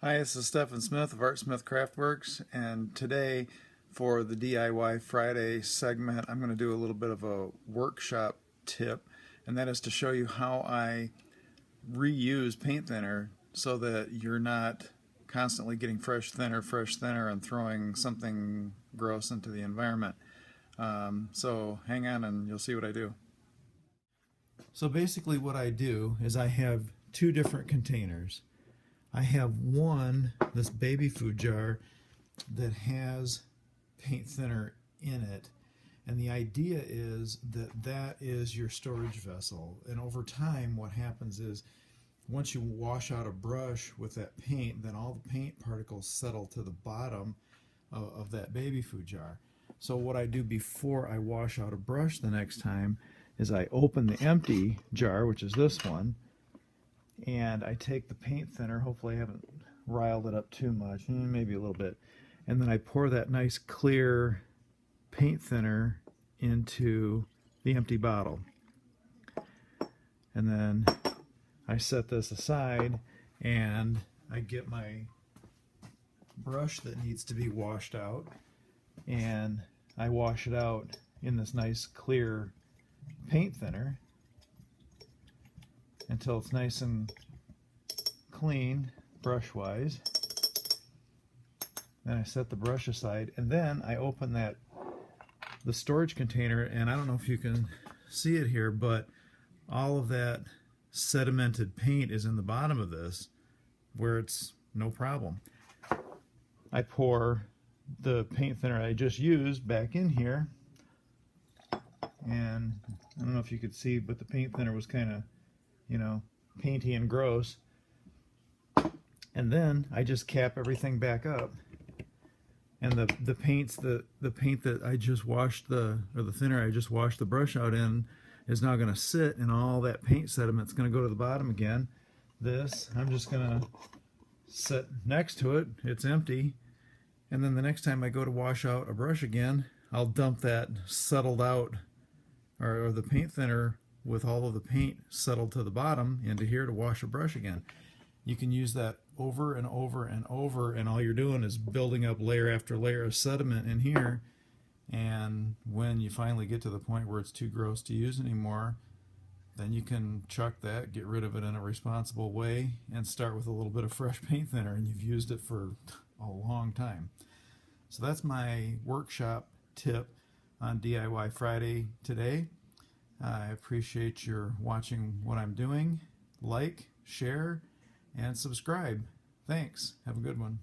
Hi, this is Stephan Smith of Artsmith Craftworks, and today for the DIY Friday segment I'm going to do a little bit of a workshop tip, and that is to show you how I reuse paint thinner so that you're not constantly getting fresh thinner and throwing something gross into the environment. So hang on and you'll see what I do. So basically what I do is I have two different containers. I have one, this baby food jar, that has paint thinner in it, and the idea is that that is your storage vessel. And over time what happens is once you wash out a brush with that paint, then all the paint particles settle to the bottom of that baby food jar. So what I do before I wash out a brush the next time is I open the empty jar, which is this one, and I take the paint thinner. Hopefully I haven't riled it up too much, maybe a little bit, and then I pour that nice clear paint thinner into the empty bottle, and then I set this aside and I get my brush that needs to be washed out, and I wash it out in this nice clear paint thinner until it's nice and clean brush wise. Then I set the brush aside, and then I open the storage container, and I don't know if you can see it here, but all of that sedimented paint is in the bottom of this where it's no problem. I pour the paint thinner I just used back in here, and I don't know if you could see, but the paint thinner was kind of, painty and gross. And then I just cap everything back up, and the paint that I just washed the thinner I just washed the brush out in is now going to sit, and all that paint sediment's going to go to the bottom again. This I'm just going to set next to it. It's empty, and then the next time I go to wash out a brush again, I'll dump that settled out, or the paint thinner with all of the paint settled to the bottom into here to wash a brush again. You can use that over and over and over, and all you're doing is building up layer after layer of sediment in here. And when you finally get to the point where it's too gross to use anymore, then you can chuck that, get rid of it in a responsible way, and start with a little bit of fresh paint thinner, and you've used it for a long time. So that's my workshop tip on DIY Friday today. I appreciate your watching what I'm doing. Like, share, and subscribe. Thanks. Have a good one.